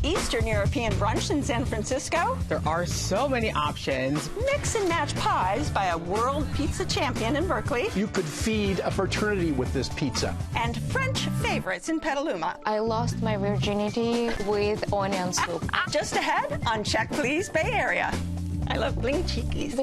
Eastern European brunch in San Francisco. There are so many options. Mix and match pies by a world pizza champion in Berkeley. You could feed a fraternity with this pizza. And French favorites in Petaluma. I lost my virginity with onion soup. Just ahead on Check Please Bay Area. I love blinchikis.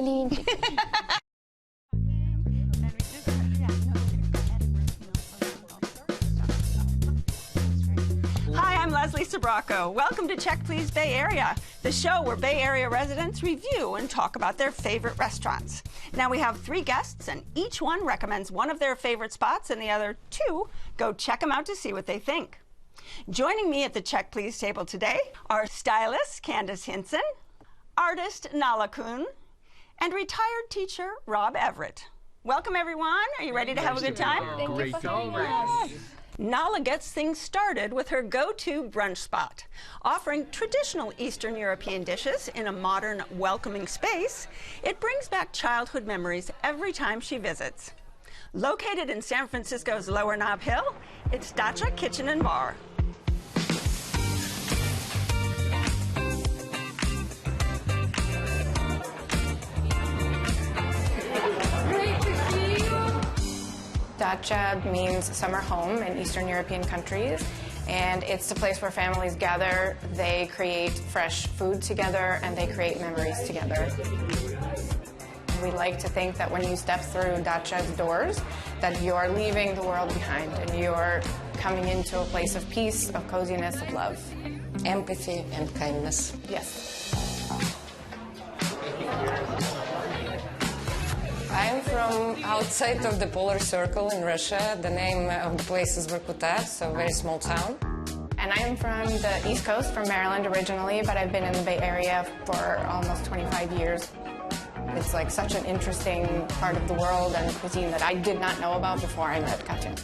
Hi, I'm Leslie Sabraco. Welcome to Check Please Bay Area, the show where Bay Area residents review and talk about their favorite restaurants. Now we have 3 guests, and each one recommends one of their favorite spots, and the other 2 go check them out to see what they think. Joining me at the Check Please table today are stylist Candace Hinson, artist Nala Kuhn, and retired teacher Rob Everett. Welcome, everyone. Are you ready to have a good time? Thank you for having us. Nala gets things started with her go-to brunch spot. Offering traditional Eastern European dishes in a modern, welcoming space, it brings back childhood memories every time she visits. Located in San Francisco's Lower Nob Hill, it's DACHA Kitchen Bar. DACHA means summer home in Eastern European countries, and it's the place where families gather, they create fresh food together, and they create memories together. We like to think that when you step through DACHA's doors, that you're leaving the world behind and you're coming into a place of peace, of coziness, of love. Empathy and kindness. Yes. I'm from outside of the polar circle in Russia. The name of the place is Vorkuta, so a very small town. And I am from the East Coast, from Maryland originally, but I've been in the Bay Area for almost 25 years. It's like such an interesting part of the world and cuisine that I did not know about before I met Katya.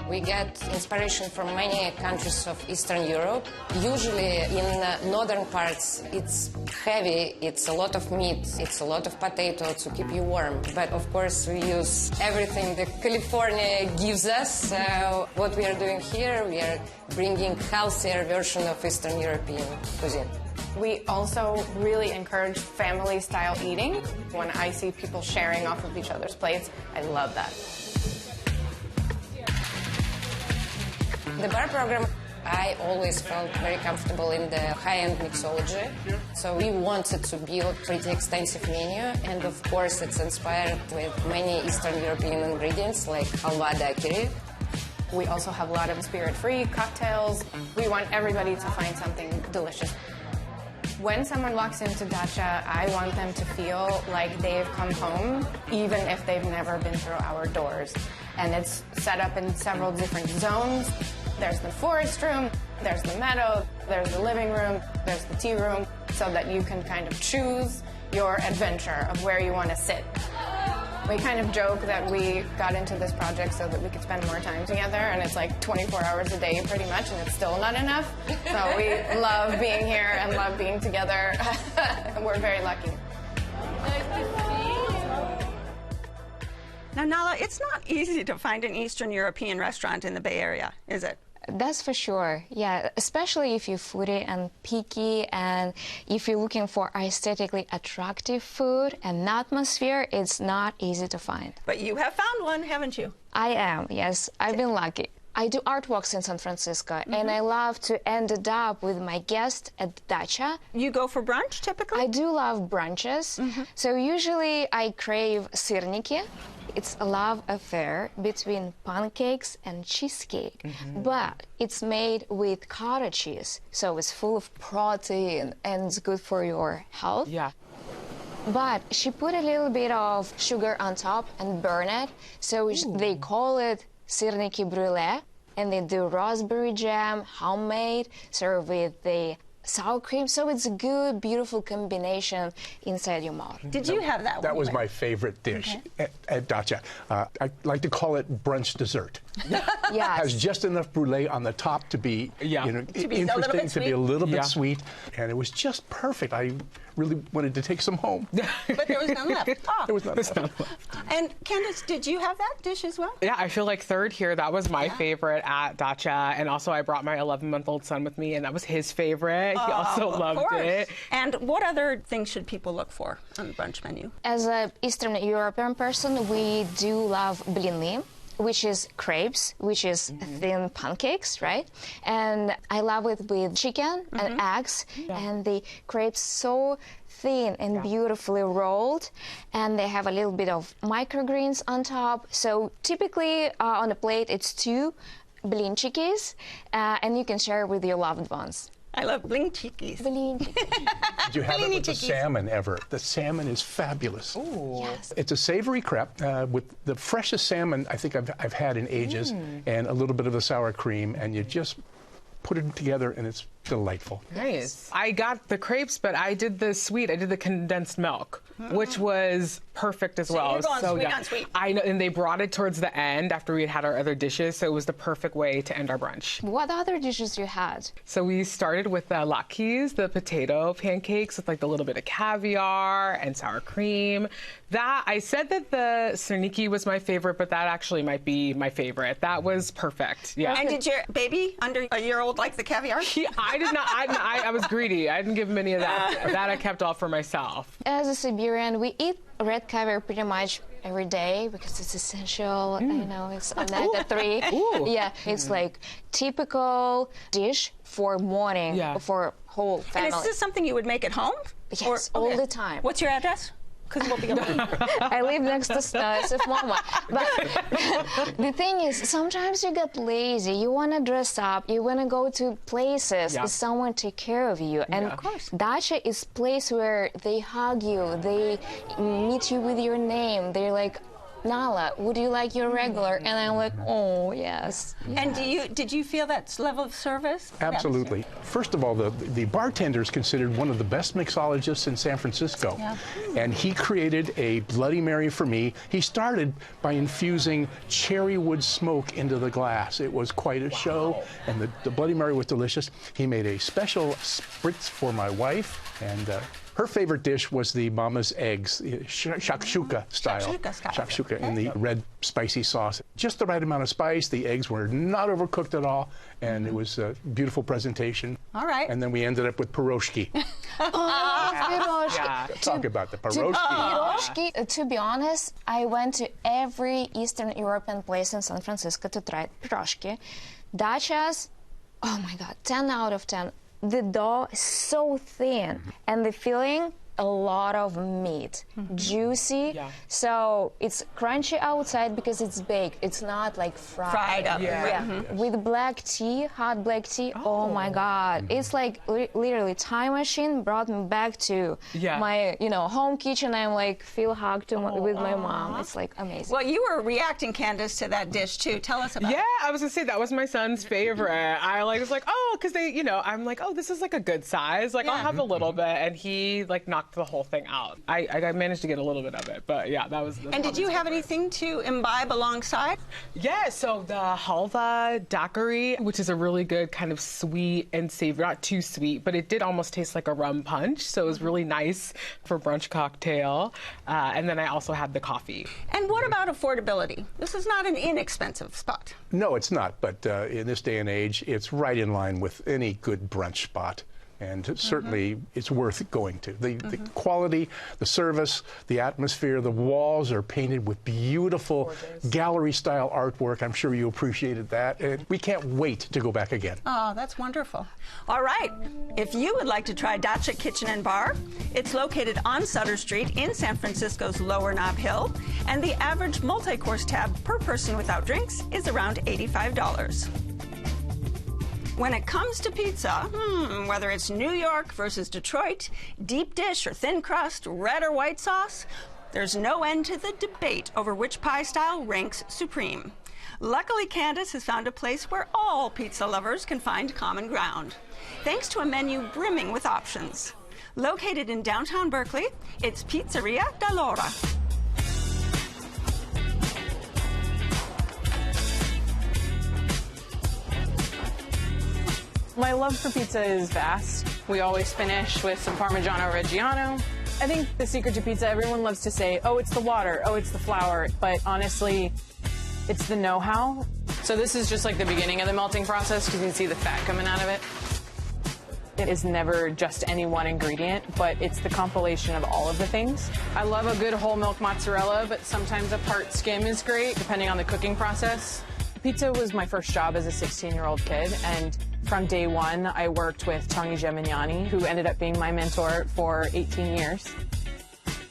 We get inspiration from many countries of Eastern Europe. Usually in northern parts it's heavy, it's a lot of meat, it's a lot of potato to keep you warm. But of course we use everything that California gives us. So what we are doing here, we are bringing healthier version of Eastern European cuisine. We also really encourage family-style eating. When I see people sharing off of each other's plates, I love that. The bar program, I always felt very comfortable in the high-end mixology. So we wanted to build a pretty extensive menu, and of course it's inspired with many Eastern European ingredients like halva daiquiri. We also have a lot of spirit-free cocktails. We want everybody to find something delicious. When someone walks into DACHA, I want them to feel like they've come home, even if they've never been through our doors. And it's set up in several different zones. There's the forest room, there's the meadow, there's the living room, there's the tea room, so that you can kind of choose your adventure of where you want to sit. We kind of joke that we got into this project so that we could spend more time together, and it's like 24 hours a day pretty much, and it's still not enough. So we love being here and love being together. We're very lucky. Now, Nala, it's not easy to find an Eastern European restaurant in the Bay Area, is it? That's for sure, yeah, especially if you're foodie and picky, and if you're looking for aesthetically attractive food and atmosphere, it's not easy to find. But you have found one, haven't you? I am, yes, I've been lucky. I do artworks in San Francisco, and I love to end it up with my guests at DACHA. You go for brunch, typically? I do love brunches, so usually I crave syrniki. It's a love affair between pancakes and cheesecake, but it's made with cottage cheese, so it's full of protein and it's good for your health. Yeah. But she put a little bit of sugar on top and burn it, so they call it syrniki brulee, and they do raspberry jam, homemade, served with the sour cream, so it's a good, beautiful combination inside your mouth. Did you have that one? That was my favorite dish at DACHA. I like to call it brunch dessert. Yes. Has just enough brulee on the top to be, Yeah. you know, To be a little interesting, bit to be a sweet. little Yeah. bit sweet, and it was just perfect. I really wanted to take some home. But there was none left. Oh. There was none left. And Candace, did you have that dish as well? Yeah, I feel like third here. That was my favorite at DACHA. And also I brought my 11-month-old son with me, and that was his favorite. He also Of loved course. it. And what other things should people look for on the brunch menu? As a Eastern European person, we do love blini, which is crepes, which is thin pancakes, right? And I love it with chicken and eggs, and the crepes so thin and beautifully rolled, and they have a little bit of microgreens on top. So typically on a plate, it's 2 blinchikis, and you can share with your loved ones. I love blinchikis. Did you have it with the Chickies. salmon ever? The salmon is fabulous. Yes. It's a savory crepe with the freshest salmon I think I've had in ages, and a little bit of the sour cream, and you just put it together, and it's delightful. Nice. I got the crepes, but I did the sweet. I did the condensed milk, which was perfect as well. you're going So, sweet yeah. on sweet. I know, and they brought it towards the end after we had had our other dishes, so it was the perfect way to end our brunch. What other dishes you had? So we started with the latkes, the potato pancakes with like a little bit of caviar and sour cream. That I said that the syrniki was my favorite, but that actually might be my favorite. That was perfect. Yeah. And did your baby under a year-old like the caviar? I did not. I was greedy. I didn't give him any of that. That I kept all for myself. As a Siberian, we eat red caviar pretty much every day because it's essential. You know, it's omega-3. Yeah, it's like typical dish for morning for whole And family. is this something you would make at home? Yes, all the time. What's your address? Because we'll be alone. I live next to Chef Mama. But the thing is, sometimes you get lazy. You want to dress up. You want to go to places. Yeah. Someone take care of you. And Of course. Dacha is place where they hug you. They meet you with your name. They're like, Nala, would you like your regular? And I'm like, oh, yes. And did you feel that level of service? Absolutely. First of all, the bartender is considered one of the best mixologists in San Francisco. Yeah. And he created a Bloody Mary for me. He started by infusing cherry wood smoke into the glass. It was quite a show, and the Bloody Mary was delicious. He made a special spritz for my wife, and her favorite dish was the mama's eggs, shakshuka style. Shakshuka style. Shakshuka in the red spicy sauce. Just the right amount of spice. The eggs were not overcooked at all, and it was a beautiful presentation. All right. And then we ended up with pierogi. Pierogi. Talk about the pierogi. Pierogi, to be honest, I went to every Eastern European place in San Francisco to try pierogi. Dacha's, oh my God, 10 out of 10. The dough is so thin, and the filling, a lot of meat, juicy. Yeah. So it's crunchy outside because it's baked. It's not like fried. up. Yeah. With black tea, hot black tea. Oh my God! It's like literally time machine brought me back to my home kitchen. I'm like feel hugged with my mom. It's like amazing. Well, you were reacting, Candace, to that dish too. Tell us about it. Yeah, I was gonna say that was my son's favorite. I was like, oh, because I'm like, oh, this is like a good size. Like I'll have a little bit, and he like knocked the whole thing out. I managed to get a little bit of it, but yeah, that was. And did you have anything to imbibe alongside? Yeah, so the halva daiquiri, which is a really good kind of sweet and savory, not too sweet, but it did almost taste like a rum punch, so it was really nice for brunch cocktail. And then I also had the coffee. And what about affordability? This is not an inexpensive spot. No, it's not, but in this day and age, it's right in line with any good brunch spot. And certainly it's worth going to. The quality, the service, the atmosphere, the walls are painted with beautiful gallery-style artwork. I'm sure you appreciated that. And we can't wait to go back again. Oh, that's wonderful. All right. If you would like to try DACHA Kitchen Bar, it's located on Sutter Street in San Francisco's Lower Nob Hill, and the average multi-course tab per person without drinks is around $85. When it comes to pizza, whether it's New York versus Detroit, deep dish or thin crust, red or white sauce, there's no end to the debate over which pie style ranks supreme. Luckily, Candace has found a place where all pizza lovers can find common ground, thanks to a menu brimming with options. Located in downtown Berkeley, it's Pizzeria da Laura. My love for pizza is vast. We always finish with some Parmigiano Reggiano. I think the secret to pizza, everyone loves to say, oh, it's the water, oh, it's the flour, but honestly, it's the know-how. So this is just like the beginning of the melting process because you can see the fat coming out of it. It is never just any one ingredient, but it's the compilation of all of the things. I love a good whole milk mozzarella, but sometimes a part skim is great, depending on the cooking process. Pizza was my first job as a 16-year-old kid, and from day one, I worked with Tony Gemignani, who ended up being my mentor for 18 years.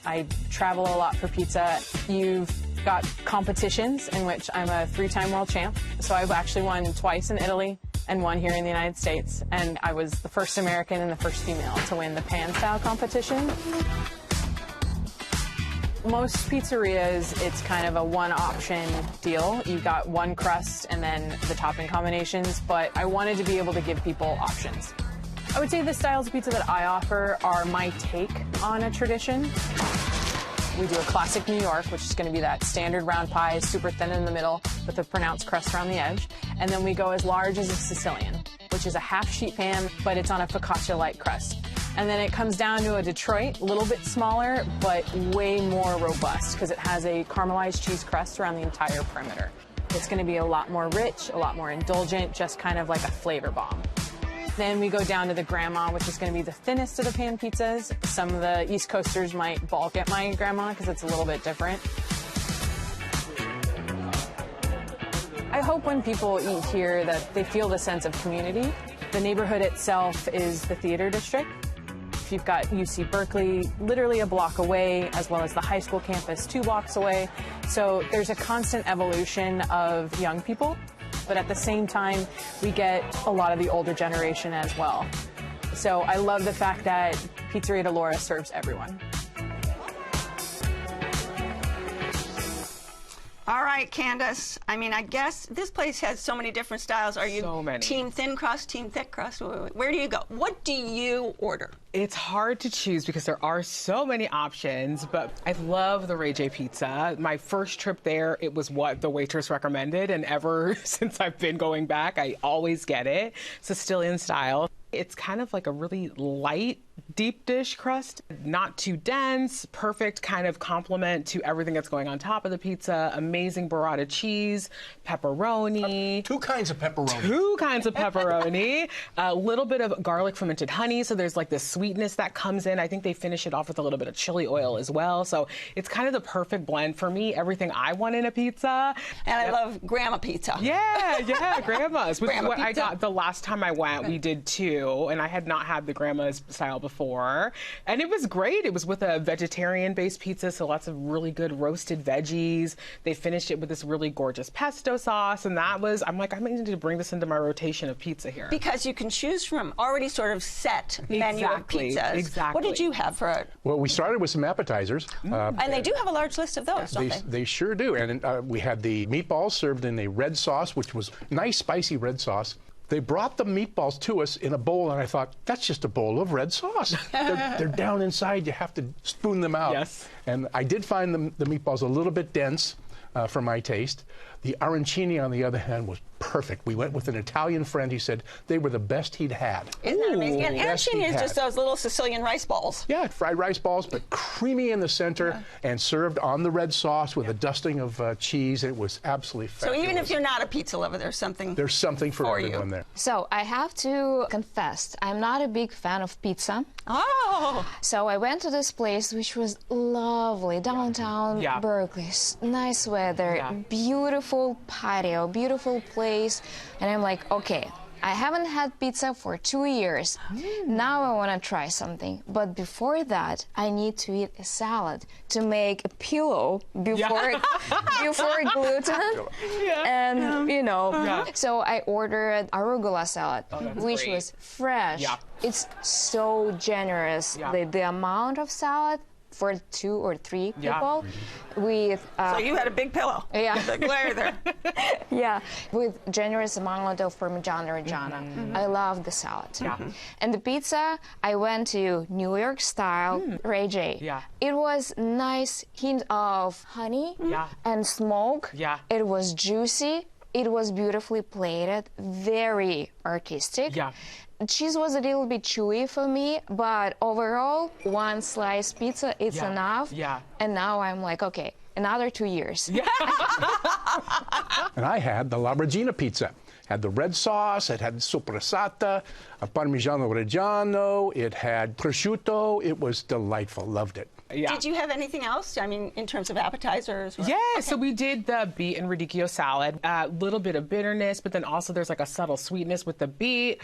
I travel a lot for pizza. You've got competitions in which I'm a 3-time world champ, so I've actually won twice in Italy and one here in the United States, and I was the first American and the first female to win the pan-style competition. Most pizzerias, it's kind of a one-option deal. You've got one crust and then the topping combinations, but I wanted to be able to give people options. I would say the styles of pizza that I offer are my take on a tradition. We do a classic New York, which is going to be that standard round pie, super thin in the middle with a pronounced crust around the edge. And then we go as large as a Sicilian, which is a half sheet pan, but it's on a focaccia-like crust. And then it comes down to a Detroit, a little bit smaller, but way more robust because it has a caramelized cheese crust around the entire perimeter. It's going to be a lot more rich, a lot more indulgent, just kind of like a flavor bomb. Then we go down to the grandma, which is going to be the thinnest of the pan pizzas. Some of the East Coasters might balk at my grandma because it's a little bit different. I hope when people eat here that they feel the sense of community. The neighborhood itself is the theater district. You've got UC Berkeley literally a block away, as well as the high school campus 2 blocks away. So there's a constant evolution of young people. But at the same time, we get a lot of the older generation as well. So I love the fact that Pizzeria da Laura serves everyone. All right, Candace. I mean, I guess this place has so many different styles. Are you So many. team thin crust, team thick crust? Where do you go? What do you order? It's hard to choose because there are so many options, but I love the Reggie Pizza. My first trip there, it was what the waitress recommended, and ever since I've been going back, I always get it. Sicilian style. It's kind of like a really light, deep dish crust, not too dense, perfect kind of complement to everything that's going on top of the pizza. Amazing burrata cheese, pepperoni. 2 kinds of pepperoni. 2 kinds of pepperoni, a little bit of garlic fermented honey, so there's like this sweetness that comes in. I think they finish it off with a little bit of chili oil as well, so it's kind of the perfect blend for me, everything I want in a pizza. And I love grandma pizza. Yeah, grandmas, which Grandma is what I pizza. got the last time I went. We did 2, and I had not had the grandma's style before, and it was great. It was with a vegetarian-based pizza, so lots of really good roasted veggies. They finished it with this really gorgeous pesto sauce, and that was, I'm like, I need to bring this into my rotation of pizza here. Because you can choose from already sort of set menu of pizzas. Exactly. What did you have for it? Well, we started with some appetizers. And they do have a large list of those, don't they? They sure do. And we had the meatballs served in a red sauce, which was nice, spicy red sauce. They brought the meatballs to us in a bowl, and I thought, that's just a bowl of red sauce. They're down inside. You have to spoon them out. Yes. And I did find the meatballs a little bit dense for my taste. The arancini, on the other hand, was perfect. We went with an Italian friend. He said they were the best he'd had. Isn't that amazing? And Best arancini he'd is just had. those little Sicilian rice balls. Yeah, fried rice balls, but creamy in the center and served on the red sauce with a dusting of cheese. It was absolutely So fabulous. even if you're not a pizza lover, there's something for you. everyone there. So I have to confess, I'm not a big fan of pizza. Oh! So I went to this place, which was lovely, downtown Yeah. Berkeley. Nice weather, Yeah. beautiful patio, beautiful place. And I'm like, okay, I haven't had pizza for 2 years. Now I want to try something. But before that, I need to eat a salad to make a pillow before before gluten. And, you know, so I ordered arugula salad, which great. was fresh. Yeah. It's so generous. Yeah. The amount of salad for 2 or 3 Yeah. people with So you had a big pillow. Yeah. The glare there. yeah, with generous amount of Parmigiano Reggiano. I love the salad. Yeah. And the pizza, I went to New York style Reggie. Yeah. It was nice hint of honey Yeah. and smoke. Yeah. It was juicy. It was beautifully plated, very artistic. Yeah. Cheese was a little bit chewy for me, but overall, one slice pizza, it's enough. Yeah. And now I'm like, okay, another 2 years. Yeah. And I had the La Regina pizza. Had the red sauce, it had soppressata, a Parmigiano Reggiano, it had prosciutto. It was delightful, loved it. Yeah. Did you have anything else? I mean, in terms of appetizers? Yeah, so we did the beet and radicchio salad. A little bit of bitterness, but then also there's like a subtle sweetness with the beet.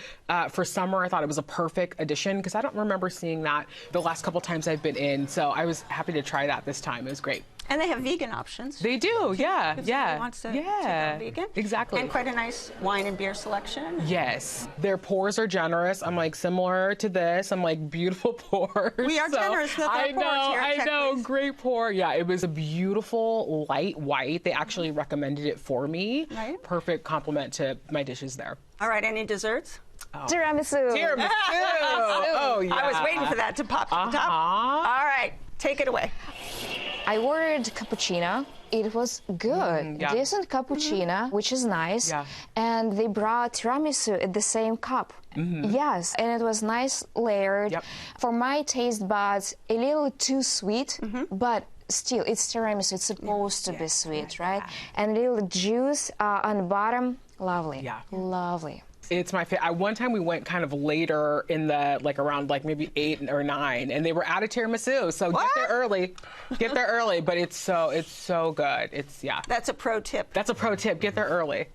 For summer, I thought it was a perfect addition because I don't remember seeing that the last couple times I've been in. So I was happy to try that this time. It was great. And they have vegan options. They do, yeah, If yeah. someone wants to go vegan. Exactly. And quite a nice wine and beer selection. Yes, their pours are generous. I'm like, similar to this. I'm like, beautiful pours. We are generous with our pours here at I Check, know, Please. great pour. Yeah, it was a beautiful light white. They actually recommended it for me. Right. Perfect complement to my dishes there. All right, any desserts? Tiramisu. Tiramisu. Oh, yeah. I was waiting for that to pop to the top. All right, take it away. I ordered cappuccino. It was good, yeah. decent cappuccino, which is nice. Yeah. And they brought tiramisu at the same cup. Yes, and it was nice layered. Yep. For my taste buds, a little too sweet, but still, it's tiramisu. It's supposed to be sweet, right? And a little juice on the bottom, lovely. Yeah. Lovely. It's my favorite. One time we went kind of later in the, like around like maybe 8 or 9, and they were out of tiramisu. So get there early. Get there early, but it's so good. It's, yeah. That's a pro tip. That's a pro tip. Get there early.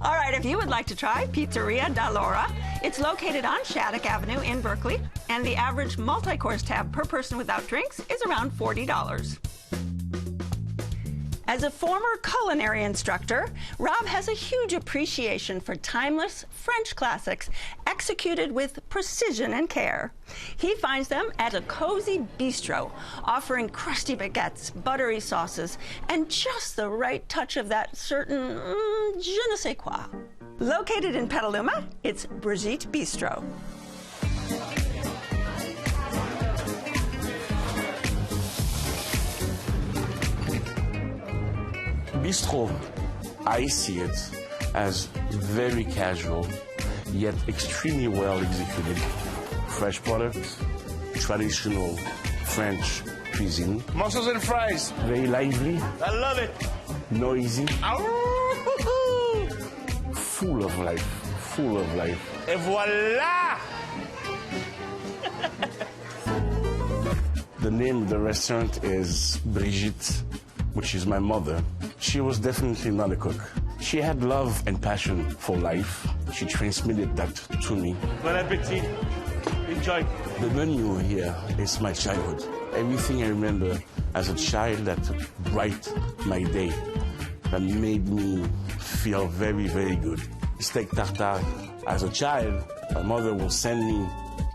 All right, if you would like to try Pizzeria da Laura, it's located on Shattuck Avenue in Berkeley, and the average multi-course tab per person without drinks is around $40. As a former culinary instructor, Rob has a huge appreciation for timeless French classics executed with precision and care. He finds them at a cozy bistro, offering crusty baguettes, buttery sauces, and just the right touch of that certain je ne sais quoi. Located in Petaluma, it's Brigitte Bistro. Bistro, I see it as very casual, yet extremely well executed. Fresh products, traditional French cuisine. Mussels and fries. Very lively, I love it. noisy, Ow! full of life, full of life. Et voila! The name of the restaurant is Brigitte, which is my mother. She was definitely not a cook. She had love and passion for life. She transmitted that to me. Bon appetit. Enjoy. The menu here is my childhood. Everything I remember as a child that brightened my day, that made me feel very, very good. Steak tartare. As a child, my mother will send me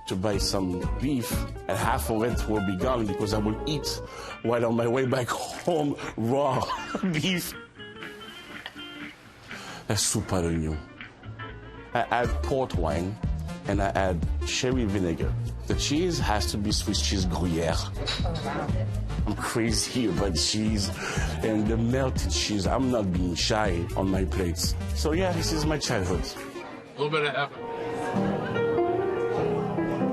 to buy some beef, and half of it will be gone because I will eat while on my way back home raw beef. A soupe à l'oignon. I add port wine and I add cherry vinegar. The cheese has to be Swiss cheese Gruyere. I'm crazy about cheese and the melted cheese. I'm not being shy on my plates. So yeah, this is my childhood. A little bit of effort.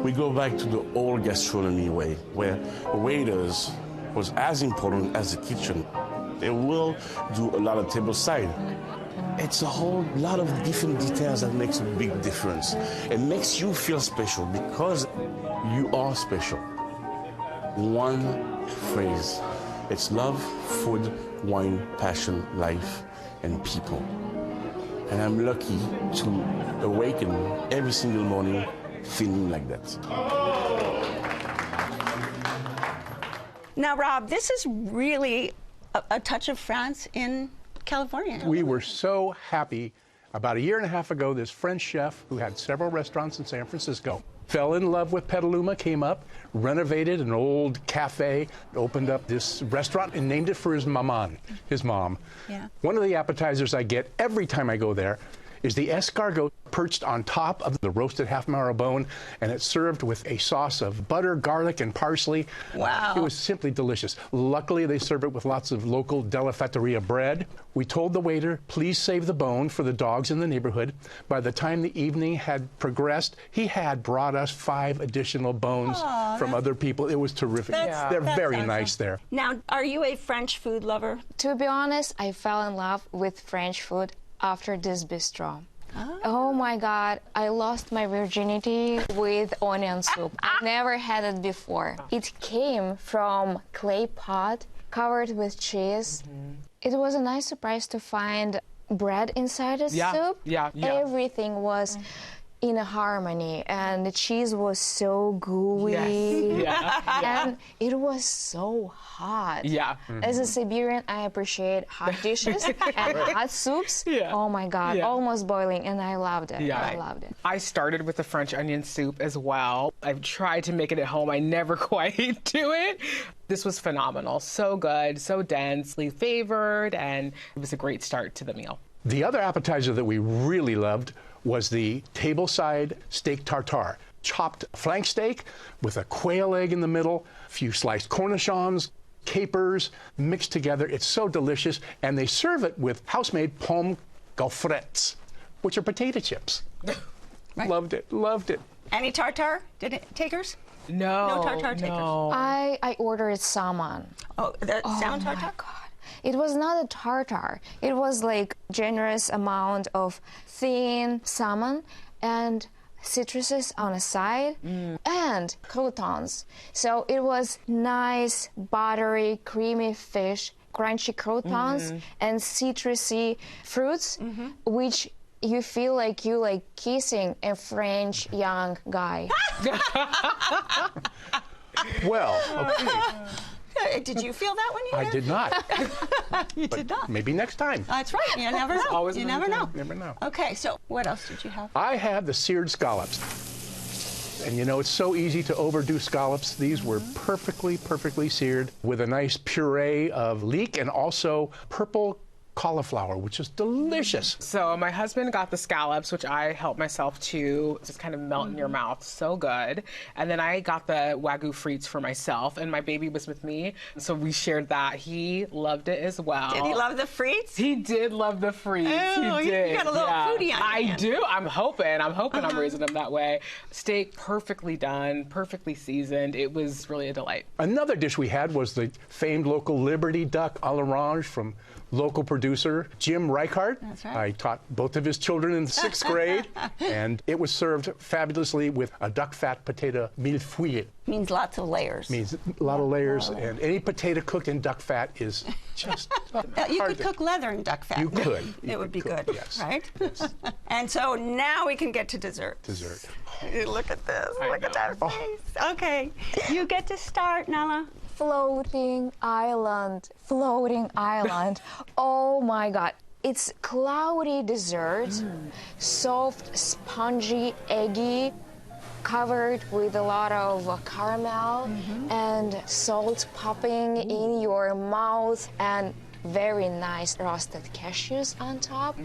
We go back to the old gastronomy way, where waiters was as important as the kitchen. They will do a lot of tableside. It's a whole lot of different details that makes a big difference. It makes you feel special because you are special. One phrase. It's love, food, wine, passion, life, and people. And I'm lucky to awaken every single morning feeling like that. Now, Rob, this is really a touch of France in California. We were so happy. About a year and a half ago, this French chef who had several restaurants in San Francisco fell in love with Petaluma, came up, renovated an old cafe, opened up this restaurant and named it for his mom. Yeah. One of the appetizers I get every time I go there is the escargot perched on top of the roasted half-marrow bone, and it's served with a sauce of butter, garlic, and parsley. Wow. It was simply delicious. Luckily, they serve it with lots of local della fattoria bread. We told the waiter, please save the bone for the dogs in the neighborhood. By the time the evening had progressed, he had brought us 5 additional bones from other people. It was terrific. They're very nice there. Now, are you a French food lover? To be honest, I fell in love with French food after this bistro. Oh my God, I lost my virginity with onion soup. I never had it before. It came from clay pot covered with cheese. It was a nice surprise to find bread inside the soup. Everything was in a harmony, and the cheese was so gooey. And it was so hot. As a Siberian, I appreciate hot dishes and hot soups. Oh my God, almost boiling, and I loved it. I loved it. I started with the French onion soup as well. I've tried to make it at home. I never quite do it. This was phenomenal. So good, so densely flavored, and it was a great start to the meal. The other appetizer that we really loved was the tableside steak tartare. Chopped flank steak with a quail egg in the middle, a few sliced cornichons, capers mixed together. It's so delicious, and they serve it with house-made pommes gaufrettes, which are potato chips. Loved it, loved it. Any tartare takers? No. No tartare takers? I ordered salmon. Oh, the salmon tartare? My God. It was not a tartare. It was like generous amount of thin salmon and citruses on the side and croutons. So it was nice, buttery, creamy fish, crunchy croutons and citrusy fruits, which you feel like you like kissing a French young guy. Well, okay. Did you feel that when you I did not. You did not. Maybe next time. That's right. You never know. Always you never know. Never know. Okay, so what else did you have? I had the seared scallops. And you know, it's so easy to overdo scallops. These were perfectly seared with a nice puree of leek and also purple cauliflower, which is delicious. So my husband got the scallops, which I helped myself to. Just kind of melt in your mouth. So good. And then I got the Wagyu frites for myself, and my baby was with me. So we shared that. He loved it as well. Did he love the frites? He did love the frites. Oh, he did. You got a little foodie on I your hands. do. I'm hoping I'm raising him that way. Steak perfectly done, perfectly seasoned. It was really a delight. Another dish we had was the famed local Liberty duck à l'orange from local producer Jim Reichart. That's right. I taught both of his children in the 6th grade, and it was served fabulously with a duck fat potato millefeuille. Means lots of layers. Means a lot of layers, and any potato cooked in duck fat is just You hard could cook leather in duck fat. You could. It would be cook, good, yes. right? And so now we can get to dessert. Dessert. Look at this. Look at that face. Okay. You get to start, Nala. Floating island. Oh my God. It's cloudy dessert, soft, spongy, eggy, covered with a lot of caramel and salt popping in your mouth, and very nice roasted cashews on top,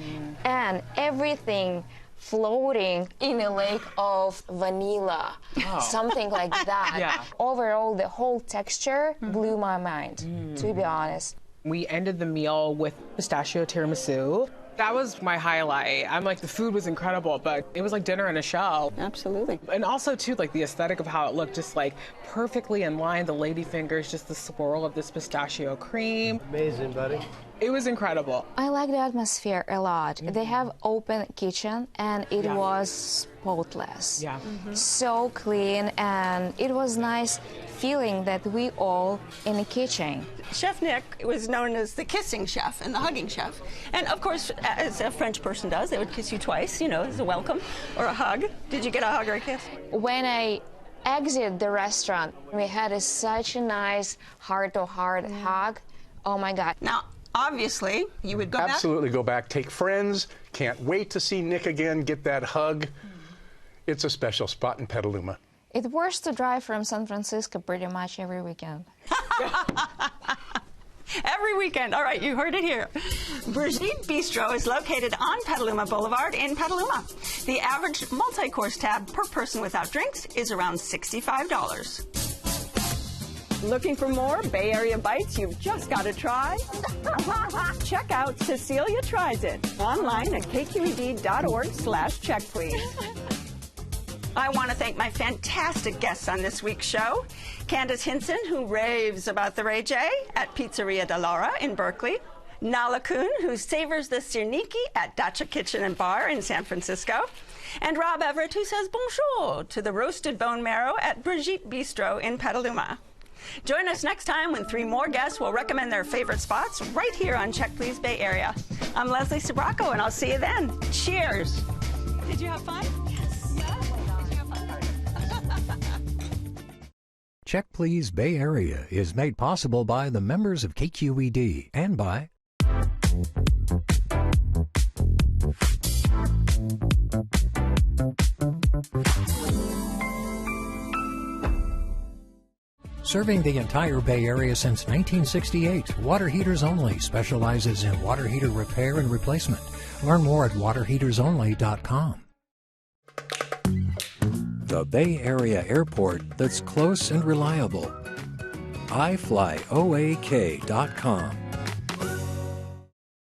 and everything floating in a lake of vanilla, something like that. Overall, the whole texture blew my mind, to be honest. We ended the meal with pistachio tiramisu. That was my highlight. I'm like, the food was incredible, but it was like dinner and a show. Absolutely. And also, too, like the aesthetic of how it looked, just like perfectly in line, the lady fingers, just the swirl of this pistachio cream. Amazing, buddy. It was incredible. I like the atmosphere a lot. They have open kitchen, and it was spotless. So clean, and it was nice feeling that we all in the kitchen. Chef Nick was known as the kissing chef and the hugging chef. And of course, as a French person does, they would kiss you twice, you know, as a welcome or a hug. Did you get a hug or a kiss? When I exited the restaurant, we had such a nice heart-to-heart hug. Oh my God. Now, obviously, you would go back? Absolutely go back. Take friends. Can't wait to see Nick again, get that hug. It's a special spot in Petaluma. It's worse to drive from San Francisco pretty much every weekend. Every weekend. All right, you heard it here. Brigitte Bistro is located on Petaluma Boulevard in Petaluma. The average multi-course tab per person without drinks is around $65. Looking for more Bay Area bites you've just got to try? Check out Cecilia Tries It online at kqed.org/check, please. I want to thank my fantastic guests on this week's show. Candace Hinson, who raves about the Ray J at Pizzeria da Laura in Berkeley. Nala Kuhn, who savors the syrniki at DACHA Kitchen Bar in San Francisco. And Rob Everett, who says bonjour to the roasted bone marrow at Brigitte Bistro in Petaluma. Join us next time when 3 more guests will recommend their favorite spots right here on Check Please Bay Area. I'm Leslie Sbrocco, and I'll see you then. Cheers. Did you have fun? Yes. Yeah? Did you have fun? Check Please Bay Area is made possible by the members of KQED and by serving the entire Bay Area since 1968, Water Heaters Only specializes in water heater repair and replacement. Learn more at waterheatersonly.com. The Bay Area airport that's close and reliable. iFlyOAK.com.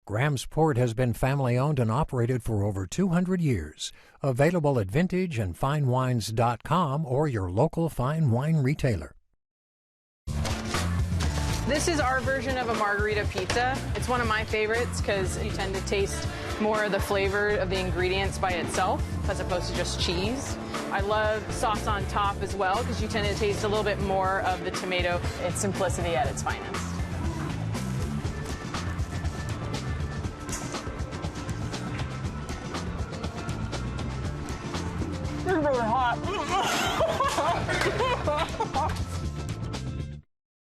Grahamsport has been family-owned and operated for over 200 years. Available at vintageandfinewines.com or your local fine wine retailer. This is our version of a margarita pizza. It's one of my favorites because you tend to taste more of the flavor of the ingredients by itself as opposed to just cheese. I love sauce on top as well because you tend to taste a little bit more of the tomato. It's simplicity at its finest. It's really hot.